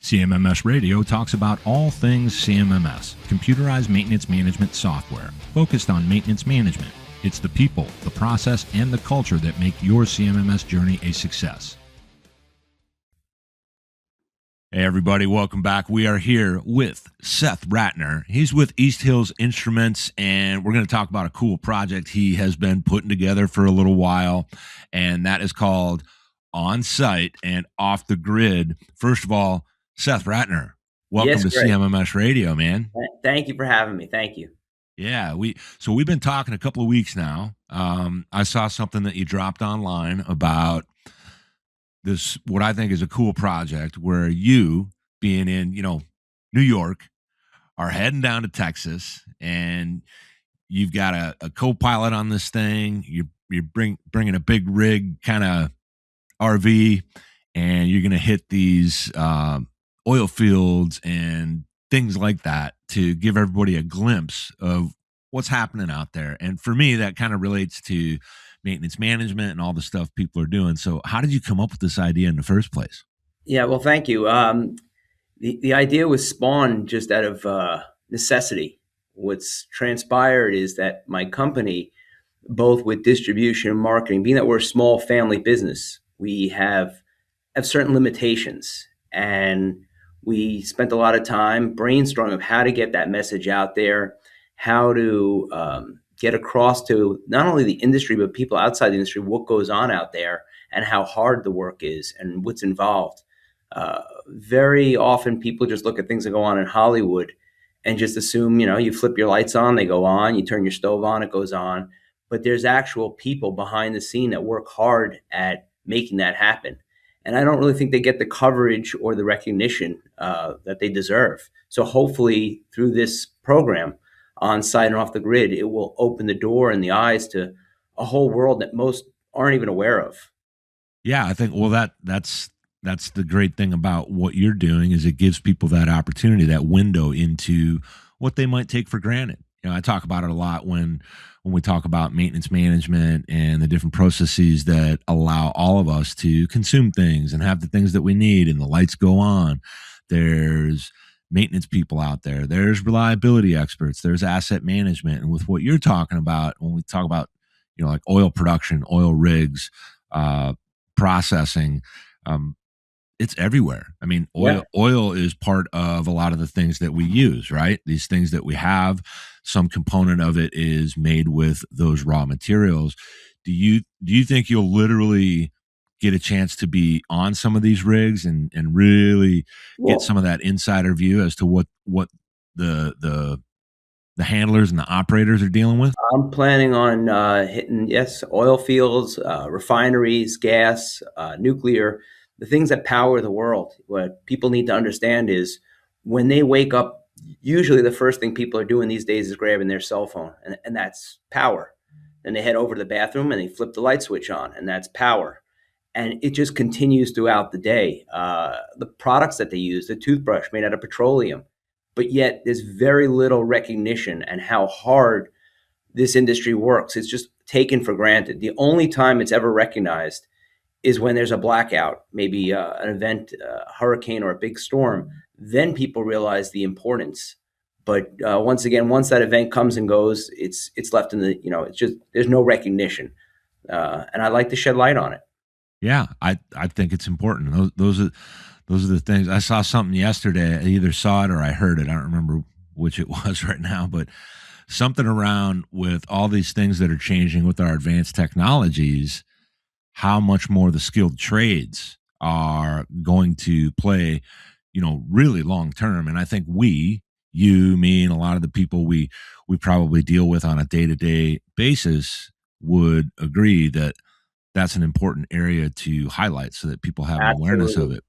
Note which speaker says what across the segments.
Speaker 1: CMMS Radio talks about all things CMMS, computerized maintenance management software, focused on maintenance management. It's the people, the process, and the culture that make your CMMS journey a success. Hey everybody, welcome back. We are here with Seth Ratner. He's with East Hills Instruments, and we're going to talk about a cool project he has been putting together for a little while, and that is called On-Site and Off the Grid. First of all, Seth Ratner, welcome to CMMS Radio, man.
Speaker 2: Thank you for having me. Thank you.
Speaker 1: Yeah, we've been talking a couple of weeks now. I saw something that you dropped online about this, what I think is a cool project where you, being in, New York, are heading down to Texas, and you've got a co-pilot on this thing. You're bringing a big rig kind of RV, and you're going to hit these oil fields and things like that to give everybody a glimpse of what's happening out there. And for me, that kind of relates to maintenance management and all the stuff people are doing. So how did you come up with this idea in the first place?
Speaker 2: Yeah, well, thank you. The idea was spawned just out of necessity. What's transpired is that my company, both with distribution and marketing, being that we're a small family business, we have certain limitations, and we spent a lot of time brainstorming of how to get that message out there, how to get across to not only the industry, but people outside the industry, what goes on out there and how hard the work is and what's involved. Very often people just look at things that go on in Hollywood and just assume, you flip your lights on, they go on, you turn your stove on, it goes on. But there's actual people behind the scene that work hard at making that happen. And I don't really think they get the coverage or the recognition that they deserve. So hopefully through this program, On-Site and Off the Grid, it will open the door and the eyes to a whole world that most aren't even aware of.
Speaker 1: Yeah, I think, well, that's the great thing about what you're doing is it gives people that opportunity, that window into what they might take for granted. I talk about it a lot when we talk about maintenance management and the different processes that allow all of us to consume things and have the things that we need, and the lights go on. There's maintenance people out there. There's reliability experts. There's asset management. And with what you're talking about, when we talk about, like oil production, oil rigs, processing, it's everywhere. I mean, oil is part of a lot of the things that we use, right? These things that we have, some component of it is made with those raw materials. Do you think you'll literally get a chance to be on some of these rigs and really get some of that insider view as to what the handlers and the operators are dealing with?
Speaker 2: I'm planning on hitting, oil fields, refineries, gas, nuclear, the things that power the world. What people need to understand is when they wake up, usually the first thing people are doing these days is grabbing their cell phone, and that's power. Then they head over to the bathroom and they flip the light switch on, and that's power. And it just continues throughout the day. The products that they use, the toothbrush made out of petroleum, but yet there's very little recognition and how hard this industry works. It's just taken for granted. The only time it's ever recognized is when there's a blackout, maybe an event, a hurricane or a big storm. Then people realize the importance. But once again, once that event comes and goes, it's left in the, it's just, there's no recognition. And I like to shed light on it.
Speaker 1: Yeah, I think it's important. Those are the things. I saw something yesterday. I either saw it or I heard it. I don't remember which it was right now, but something around with all these things that are changing with our advanced technologies, how much more the skilled trades are going to play, really long term. And I think you, me, and a lot of the people we probably deal with on a day-to-day basis would agree that that's an important area to highlight so that people have an awareness of it.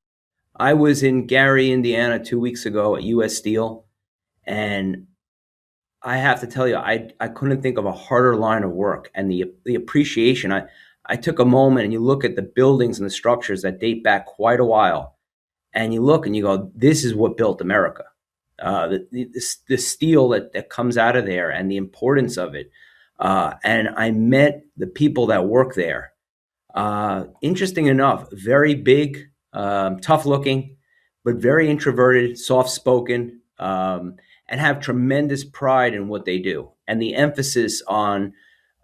Speaker 2: I was in Gary, Indiana 2 weeks ago at US Steel, and I have to tell you, I couldn't think of a harder line of work, and the appreciation. I took a moment and you look at the buildings and the structures that date back quite a while, and you look and you go, this is what built America. The steel that comes out of there and the importance of it. And I met the people that work there. Interesting enough, very big, tough looking, but very introverted, soft spoken, and have tremendous pride in what they do and the emphasis on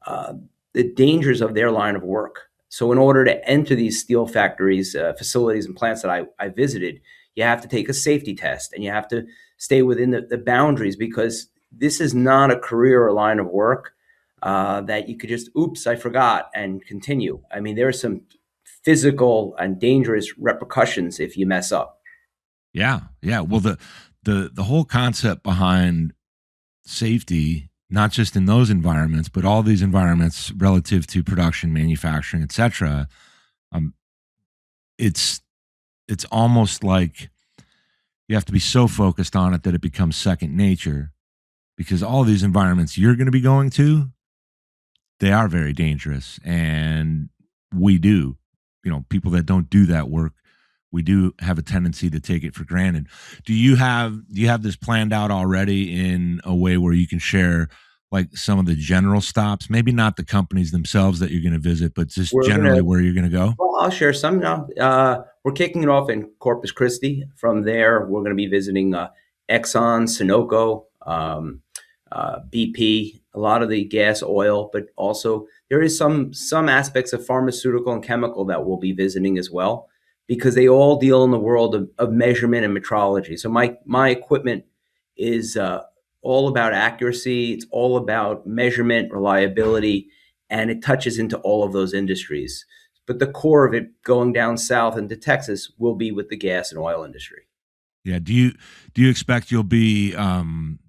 Speaker 2: uh, the dangers of their line of work. So, in order to enter these steel factories, facilities, and plants that I visited, you have to take a safety test and you have to stay within the boundaries, because this is not a career or line of work that you could just, oops, I forgot, and continue. I mean, there are some physical and dangerous repercussions if you mess up.
Speaker 1: Yeah, yeah. Well, the whole concept behind safety, not just in those environments, but all these environments relative to production, manufacturing, etc. Um, it's it's almost like you have to be so focused on it that it becomes second nature, because all these environments you're going to be going to, they are very dangerous, and we do, people that don't do that work, we do have a tendency to take it for granted. Do you have this planned out already in a way where you can share like some of the general stops, maybe not the companies themselves that you're going to visit, but just
Speaker 2: We're gonna
Speaker 1: generally where you're going to go?
Speaker 2: Well, I'll share some now. We're kicking it off in Corpus Christi. From there, we're going to be visiting Exxon, Sunoco, BP, a lot of the gas, oil, but also there is some aspects of pharmaceutical and chemical that we'll be visiting as well, because they all deal in the world of measurement and metrology. So my equipment is all about accuracy. It's all about measurement, reliability, and it touches into all of those industries. But the core of it, going down south into Texas, will be with the gas and oil industry.
Speaker 1: Yeah. Do you expect you'll be on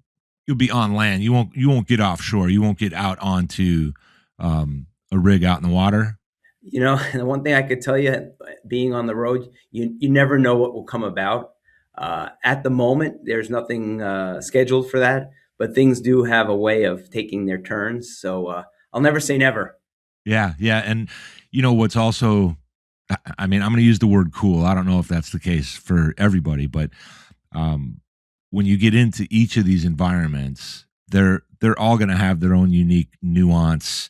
Speaker 1: land? You won't get offshore. You won't get out onto a rig out in the water.
Speaker 2: You know, the one thing I could tell you, being on the road, you never know what will come about. At the moment, there's nothing scheduled for that, but things do have a way of taking their turns. So I'll never say never.
Speaker 1: Yeah, yeah, and what's also, I mean, I'm going to use the word cool. I don't know if that's the case for everybody, but um, when you get into each of these environments, they're all going to have their own unique nuance,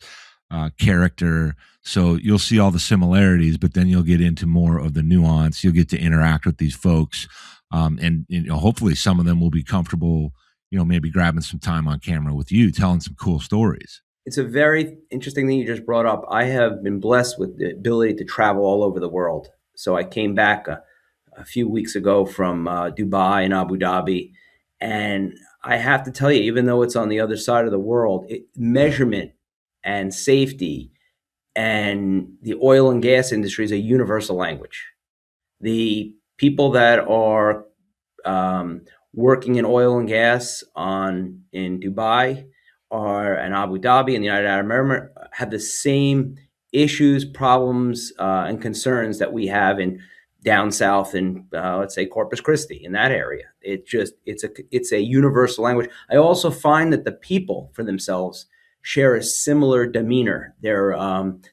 Speaker 1: character. So you'll see all the similarities, but then you'll get into more of the nuance. You'll get to interact with these folks, and hopefully some of them will be comfortable. Maybe grabbing some time on camera with you, telling some cool stories.
Speaker 2: It's a very interesting thing you just brought up. I have been blessed with the ability to travel all over the world. So I came back a few weeks ago from Dubai and Abu Dhabi, and I have to tell you, even though it's on the other side of the world, measurement and safety and the oil and gas industry is a universal language. The people that are working in oil and gas in Dubai or in Abu Dhabi and the United Arab Emirates have the same issues, problems, and concerns that we have in down south in let's say Corpus Christi, in that area. It's a universal language. I also find that the people for themselves share a similar demeanor. They're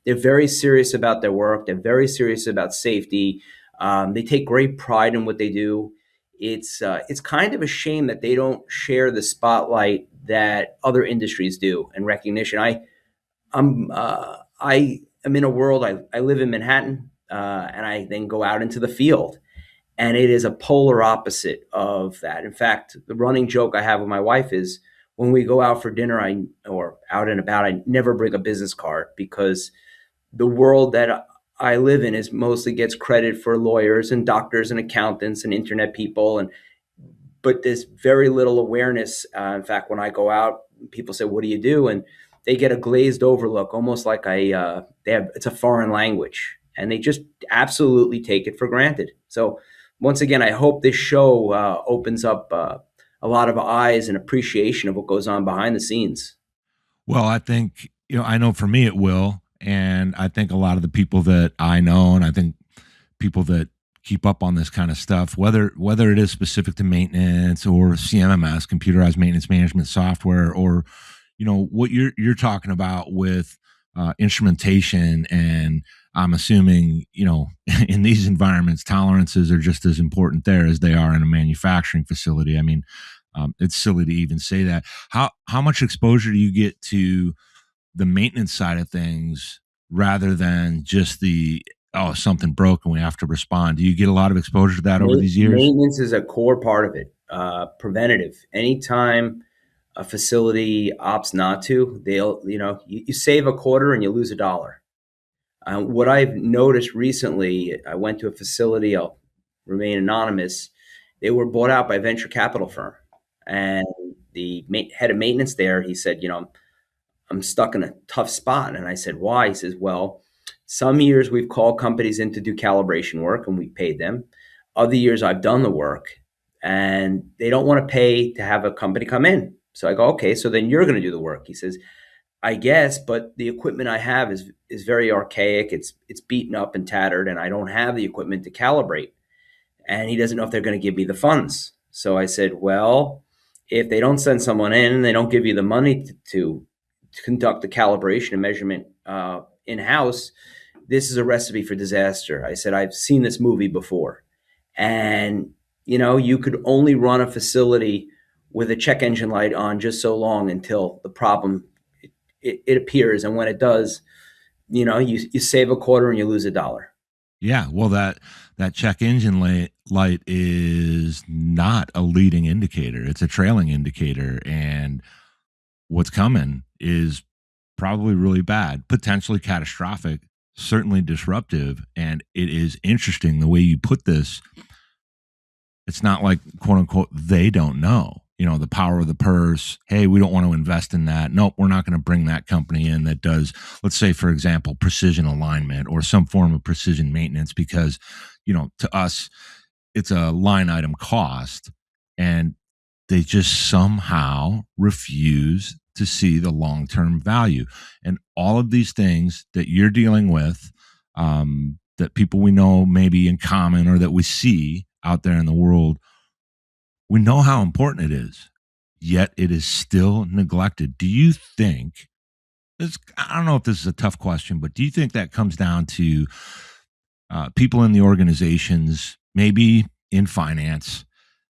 Speaker 2: very serious about their work. They're very serious about safety. They take great pride in what they do. It's kind of a shame that they don't share the spotlight that other industries do and recognition. I am in a world. I live in Manhattan, and I then go out into the field, and it is a polar opposite of that. In fact, the running joke I have with my wife is when we go out for dinner, or out and about, I never bring a business card, because the world that I live in is mostly gets credit for lawyers and doctors and accountants and internet people, but there's very little awareness. In fact, when I go out, people say, "What do you do?" and they get a glazed over look, almost like it's a foreign language, and they just absolutely take it for granted. So once again, I hope this show opens up a lot of eyes and appreciation of what goes on behind the scenes.
Speaker 1: Well, I think, I know for me it will. And I think a lot of the people that I know, and I think people that keep up on this kind of stuff, whether it is specific to maintenance or CMMS, computerized maintenance management software, or what you're talking about with instrumentation, and I'm assuming in these environments tolerances are just as important there as they are in a manufacturing facility. I mean, it's silly to even say that. How much exposure do you get to the maintenance side of things rather than just the oh, something broke and we have to respond. Do you get a lot of exposure to that over these years?
Speaker 2: Maintenance is a core part of it. Preventative. Anytime a facility opts not to, you save a quarter and you lose a dollar. What I've noticed recently, I went to a facility, I'll remain anonymous. They were bought out by a venture capital firm. And the head of maintenance there, he said, I'm stuck in a tough spot. And I said, why? He says, well, some years we've called companies in to do calibration work and we paid them. Other years I've done the work and they don't want to pay to have a company come in. So I go, okay, so then you're going to do the work. He says, I guess, but the equipment I have is very archaic. It's beaten up and tattered, and I don't have the equipment to calibrate. And he doesn't know if they're going to give me the funds. So I said, well, if they don't send someone in and they don't give you the money to conduct the calibration and measurement in-house, this is a recipe for disaster. I said, I've seen this movie before. And, you could only run a facility with a check engine light on just so long until the problem it appears. And when it does, you save a quarter and you lose a dollar.
Speaker 1: Yeah, well, that check engine light is not a leading indicator; it's a trailing indicator, and what's coming is probably really bad, potentially catastrophic, certainly disruptive. And it is interesting the way you put this. It's not like, quote unquote, they don't know. The power of the purse. Hey, we don't want to invest in that. Nope, we're not going to bring that company in that does, let's say, for example, precision alignment or some form of precision maintenance because, to us, it's a line item cost. And they just somehow refuse to see the long-term value. And all of these things that you're dealing with, that people we know maybe in common or that we see out there in the world, we know how important it is, yet it is still neglected. Do you think, I don't know if this is a tough question, but do you think that comes down to people in the organizations, maybe in finance,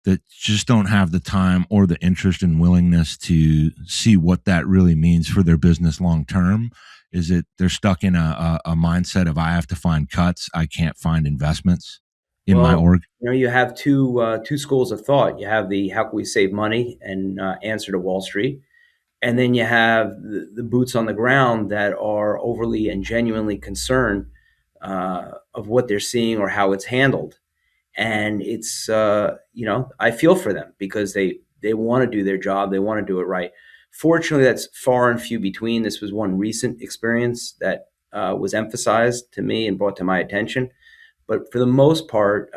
Speaker 1: that just don't have the time or the interest and willingness to see what that really means for their business long term? Is it they're stuck in a mindset of I have to find cuts, I can't find investments in my org?
Speaker 2: You have two schools of thought. You have the how can we save money and answer to Wall Street, and then you have the boots on the ground that are overly and genuinely concerned of what they're seeing or how it's handled. And it's I feel for them because they want to do their job, they want to do it right. Fortunately, that's far and few between. This was one recent experience that was emphasized to me and brought to my attention. But for the most part,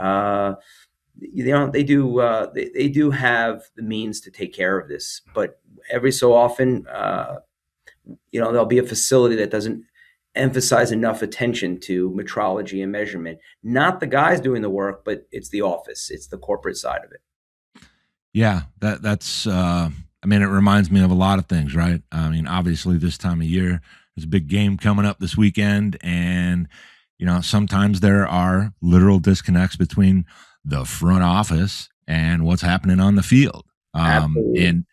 Speaker 2: they do have the means to take care of this. But every so often, there'll be a facility that doesn't emphasize enough attention to metrology and measurement. Not the guys doing the work, but it's the office, it's the corporate side of it.
Speaker 1: Yeah, that's. It reminds me of a lot of things, right? Obviously, this time of year, there's a big game coming up this weekend, and sometimes there are literal disconnects between the front office and what's happening on the field. And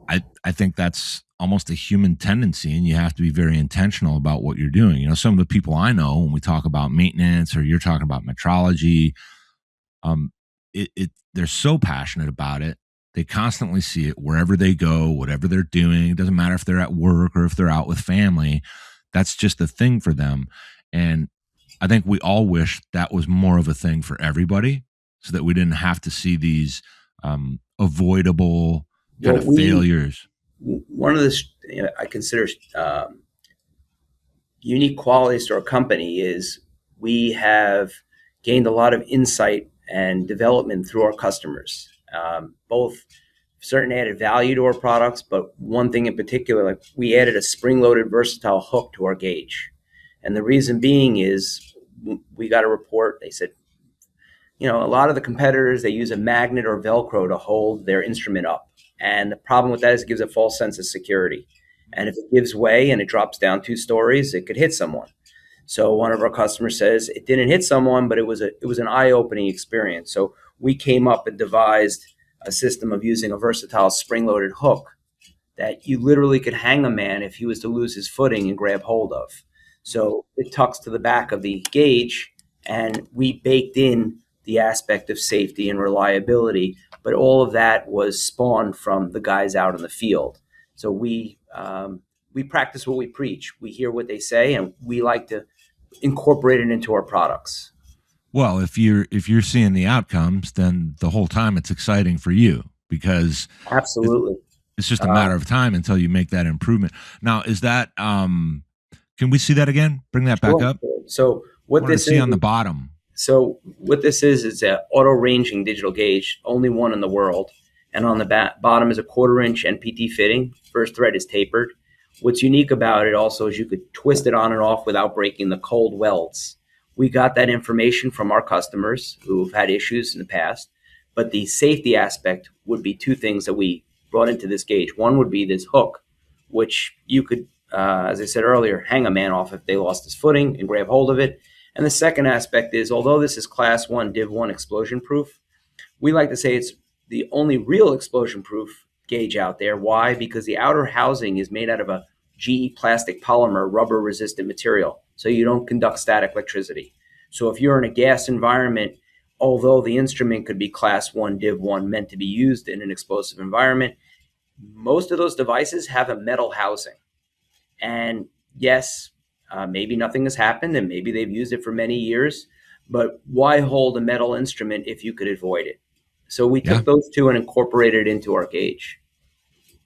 Speaker 1: I think that's almost a human tendency, and you have to be very intentional about what you're doing. Some of the people I know, when we talk about maintenance or you're talking about metrology, they're so passionate about it. They constantly see it wherever they go, whatever they're doing. It doesn't matter if they're at work or if they're out with family. That's just a thing for them. And I think we all wish that was more of a thing for everybody so that we didn't have to see these avoidable kind of failures.
Speaker 2: One of the I consider unique qualities to our company is we have gained a lot of insight and development through our customers, both certain added value to our products, but one thing in particular, like we added a spring-loaded versatile hook to our gauge. And the reason being is we got a report, they said, a lot of the competitors, they use a magnet or Velcro to hold their instrument up. And the problem with that is it gives a false sense of security. And if it gives way and it drops down 2 stories, it could hit someone. So one of our customers says it didn't hit someone, but it was an eye-opening experience. So we came up and devised a system of using a versatile spring-loaded hook that you literally could hang a man if he was to lose his footing and grab hold of. So it tucks to the back of the gauge, and we baked in the aspect of safety and reliability. But all of that was spawned from the guys out in the field. So we practice what we preach. We hear what they say, and we like to incorporate it into our products.
Speaker 1: Well, if you're seeing the outcomes, then the whole time it's exciting for you because it,
Speaker 2: Absolutely.
Speaker 1: it's just a matter of time until you make that improvement. Now, is that can we see that again? Bring that back
Speaker 2: Sure.
Speaker 1: up.
Speaker 2: So
Speaker 1: I
Speaker 2: what
Speaker 1: wanted to
Speaker 2: this
Speaker 1: see
Speaker 2: is,
Speaker 1: on the bottom.
Speaker 2: so what this is an auto ranging digital gauge, only one in the world. And on the bottom is a 1/4 inch NPT fitting. First thread is tapered. What's unique about it also is you could twist it on and off without breaking the cold welds. We got that information from our customers who've had issues in the past. But the safety aspect would be two things that we brought into this gauge. One would be this hook, which you could, as I said earlier, hang a man off if they lost his footing and grab hold of it. And the second aspect is, although this is class 1, div 1 explosion proof, we like to say it's the only real explosion proof gauge out there. Why? Because the outer housing is made out of a GE plastic polymer rubber resistant material. So you don't conduct static electricity. So if you're in a gas environment, although the instrument could be class 1, div 1, meant to be used in an explosive environment, most of those devices have a metal housing. And yes, maybe nothing has happened and maybe they've used it for many years, but why hold a metal instrument if you could avoid it? So we
Speaker 1: Yeah,
Speaker 2: took those two and incorporated it into our gauge.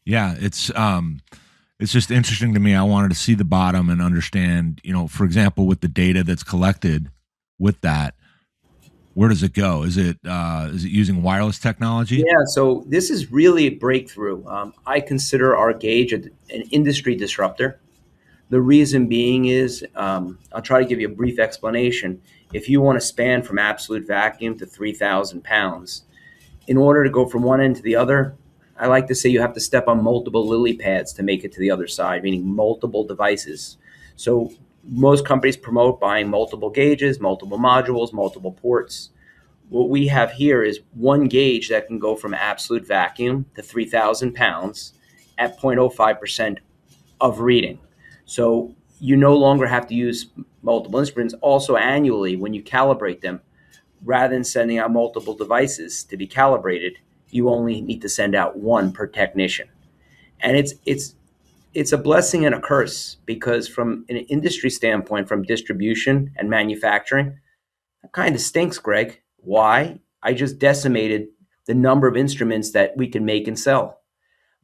Speaker 1: yeah. It's just interesting to me. I wanted to see the bottom and understand. For example, with the data that's collected with that, where does it go? Is it using wireless technology?
Speaker 2: Yeah, so this is really a breakthrough. I consider our gauge an industry disruptor. The reason being is, I'll try to give you a brief explanation. If you want to span from absolute vacuum to 3,000 pounds, in order to go from one end to the other, I like to say you have to step on multiple lily pads to make it to the other side, meaning multiple devices. So most companies promote buying multiple gauges, multiple modules, multiple ports. What we have here is one gauge that can go from absolute vacuum to 3,000 pounds at 0.05% of reading. So you no longer have to use multiple instruments. Also, annually, when you calibrate them, rather than sending out multiple devices to be calibrated, you only need to send out one per technician. And it's a blessing and a curse, because from an industry standpoint, from distribution and manufacturing, it kind of stinks, Greg. Why? I just decimated the number of instruments that we can make and sell.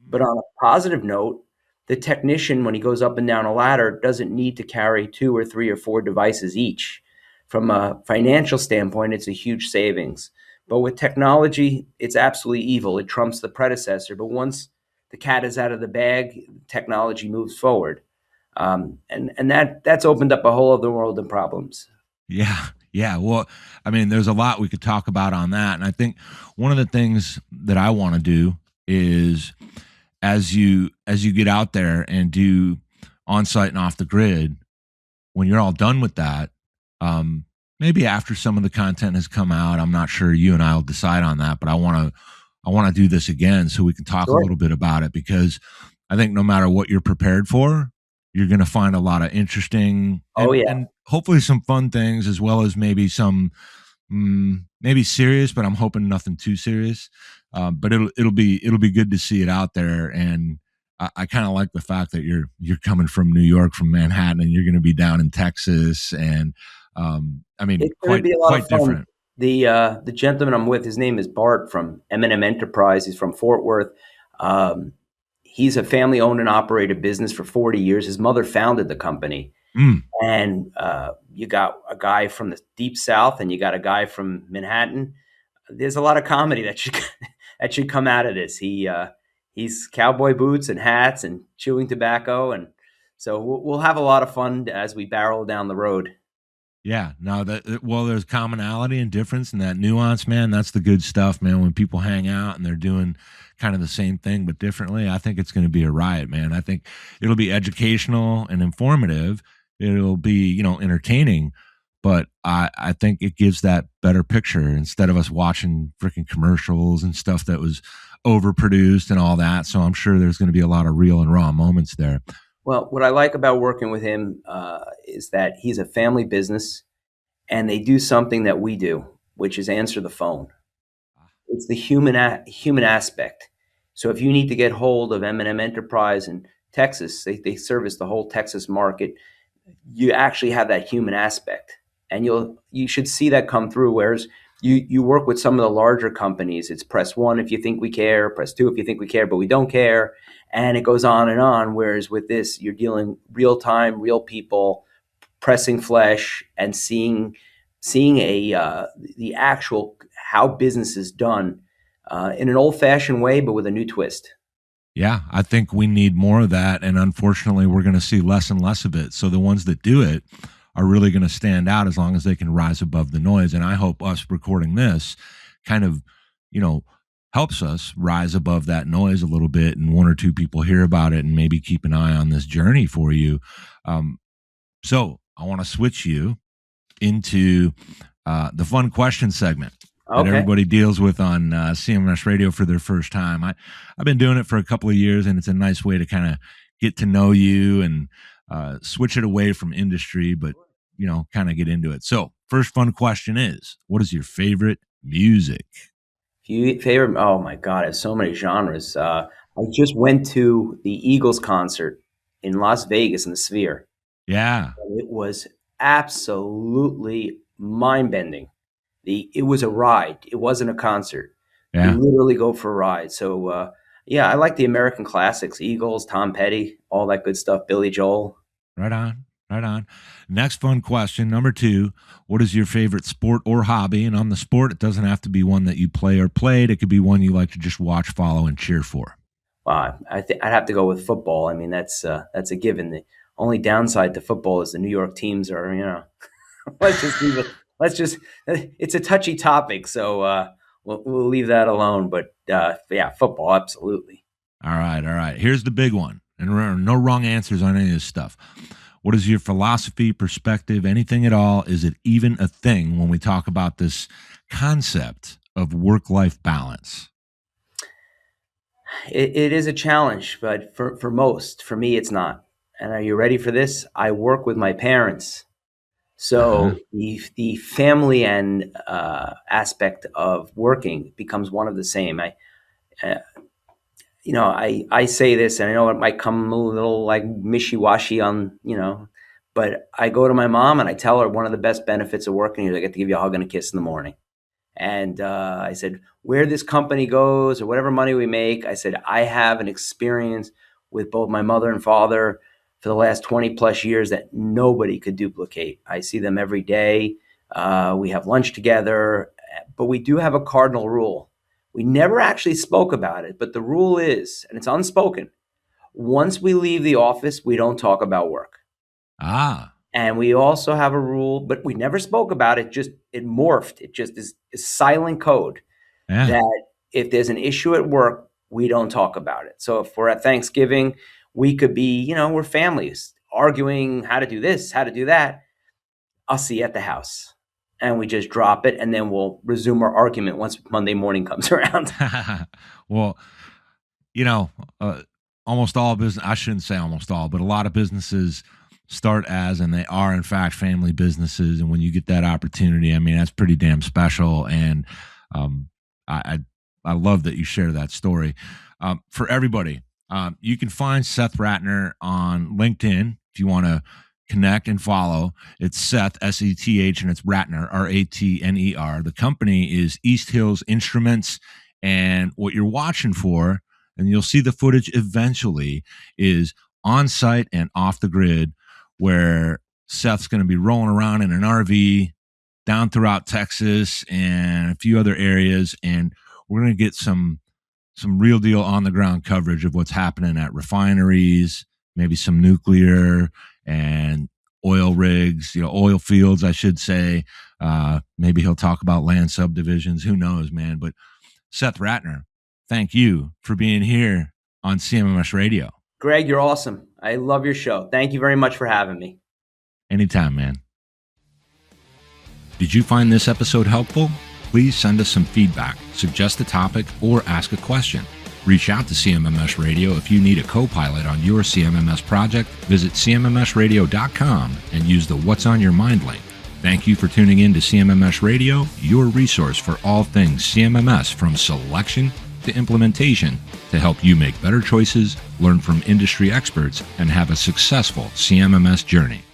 Speaker 2: But on a positive note, the technician, when he goes up and down a ladder, doesn't need to carry 2 or 3 or 4 devices each. From a financial standpoint, it's a huge savings. But with technology, it's absolutely evil. It trumps the predecessor. But once the cat is out of the bag, technology moves forward. And that's opened up a whole other world of problems.
Speaker 1: Yeah. Yeah. Well, I mean, there's a lot we could talk about on that. And I think one of the things that I want to do is as you get out there and do on site and off the grid, when you're all done with that, maybe after some of the content has come out, I'm not sure, you and I will decide on that, but I want to do this again so we can talk a
Speaker 2: Sure.
Speaker 1: little bit about it, because I think no matter what you're prepared for, you're going to find a lot of interesting
Speaker 2: Oh, yeah.
Speaker 1: and hopefully some fun things, as well as maybe some maybe serious, but I'm hoping nothing too serious. But it'll be good to see it out there, and I kind of like the fact that you're coming from New York, from Manhattan, and you're going to be down in Texas, and I mean,
Speaker 2: It's going to
Speaker 1: quite
Speaker 2: be a lot of
Speaker 1: quite
Speaker 2: fun.
Speaker 1: different.
Speaker 2: The gentleman I'm with, his name is Bart from M&M Enterprise. He's from Fort Worth. Um, he's a family owned and operated business for 40 years. His mother founded the company.
Speaker 1: Mm,
Speaker 2: And you got a guy from the deep South and you got a guy from Manhattan. There's a lot of comedy that should that should come out of this. He's cowboy boots and hats and chewing tobacco, and so we'll have a lot of fun as we barrel down the road.
Speaker 1: yeah, no, well, there's commonality and difference and that nuance, man. That's the good stuff, man. When people hang out and they're doing kind of the same thing but differently, I think it's going to be a riot, man. I think it'll be educational and informative. It'll be, entertaining, but I think it gives that better picture instead of us watching freaking commercials and stuff that was overproduced and all that. So I'm sure there's going to be a lot of real and raw moments there.
Speaker 2: Well, what I like about working with him is that he's a family business, and they do something that we do, which is answer the phone. It's the human aspect. So if you need to get hold of M&M Enterprise in Texas, they service the whole Texas market. You actually have that human aspect, and you should see that come through. Whereas you work with some of the larger companies, it's press one if you think we care, press two if you think we care, but we don't care, and it goes on and on. Whereas with this, you're dealing real time, real people, pressing flesh, and seeing the actual how business is done in an old fashioned way, but with a new twist.
Speaker 1: Yeah, I think we need more of that. And unfortunately, we're going to see less and less of it. So the ones that do it are really going to stand out as long as they can rise above the noise. And I hope us recording this kind of, helps us rise above that noise a little bit, and one or two people hear about it and maybe keep an eye on this journey for you. So I want to switch you into the fun question segment that
Speaker 2: Okay.
Speaker 1: everybody deals with on CMMS Radio for their first time. I've been doing it for a couple of years, and it's a nice way to kind of get to know you and switch it away from industry, but kind of get into it. So, first fun question is: what is your favorite music?
Speaker 2: Favorite? Oh my God, I have so many genres. I just went to the Eagles concert in Las Vegas in the Sphere.
Speaker 1: Yeah,
Speaker 2: And it was absolutely mind bending. It was a ride. It wasn't a concert. You
Speaker 1: yeah,
Speaker 2: literally go for a ride. So yeah, I like the American classics: Eagles, Tom Petty, all that good stuff. Billy Joel.
Speaker 1: right on, right on. Next fun question, number two: what is your favorite sport or hobby? And on the sport, it doesn't have to be one that you play or played. It could be one you like to just watch, follow, and cheer for.
Speaker 2: I'd have to go with football. I mean, that's a given. The only downside to football is the New York teams are, let's just leave it. Let's just. It's a touchy topic, so we'll leave that alone. But yeah, football, absolutely.
Speaker 1: All right, all right. Here's the big one. And remember, no wrong answers on any of this stuff. What is your philosophy, perspective, anything at all? Is it even a thing when we talk about this concept of work-life balance?
Speaker 2: It is a challenge, but for me, it's not. And are you ready for this? I work with my parents.
Speaker 1: Uh-huh.
Speaker 2: So the family and aspect of working becomes one of the same. Uh, I say this, and I know it might come a little like mishy-washy on, but I go to my mom and I tell her one of the best benefits of working is I get to give you a hug and a kiss in the morning. And I said, where this company goes or whatever money we make, I said, I have an experience with both my mother and father for the last 20 plus years that nobody could duplicate. I see them every day. We have lunch together, but we do have a cardinal rule. We never actually spoke about it, but the rule is, and it's unspoken, once we leave the office, we don't talk about work.
Speaker 1: Ah,
Speaker 2: And we also have a rule, but we never spoke about it. Just it morphed. It just is silent code
Speaker 1: yeah.
Speaker 2: that if there's an issue at work, we don't talk about it. So if we're at Thanksgiving, we could be, we're families arguing how to do this, how to do that. I'll see you at the house. And we just drop it, and then we'll resume our argument once Monday morning comes around.
Speaker 1: Well, you know, uh, almost all business, I shouldn't say almost all, but a lot of businesses start as, and they are in fact family businesses. And when you get that opportunity, I mean, that's pretty damn special. And um, I love that you share that story. For everybody, you can find Seth Ratner on LinkedIn if you want to connect and follow. It's Seth, Seth, and it's Ratner, Ratner. The company is East Hills Instruments. And what you're watching for, and you'll see the footage eventually, is on site and off the grid, where Seth's going to be rolling around in an RV down throughout Texas and a few other areas, and we're going to get some real deal on the ground coverage of what's happening at refineries, maybe some nuclear and oil rigs, oil fields, I should say. Maybe he'll talk about land subdivisions. Who knows, man? But Seth Ratner, thank you for being here on CMMS Radio.
Speaker 2: Greg, you're awesome. I love your show. Thank you very much for having me.
Speaker 1: Anytime, man. Did you find this episode helpful? Please send us some feedback, suggest a topic, or ask a question. Reach out to CMMS Radio if you need a co-pilot on your CMMS project. Visit CMMSradio.com and use the What's on Your Mind link. Thank you for tuning in to CMMS Radio, your resource for all things CMMS, from selection to implementation, to help you make better choices, learn from industry experts, and have a successful CMMS journey.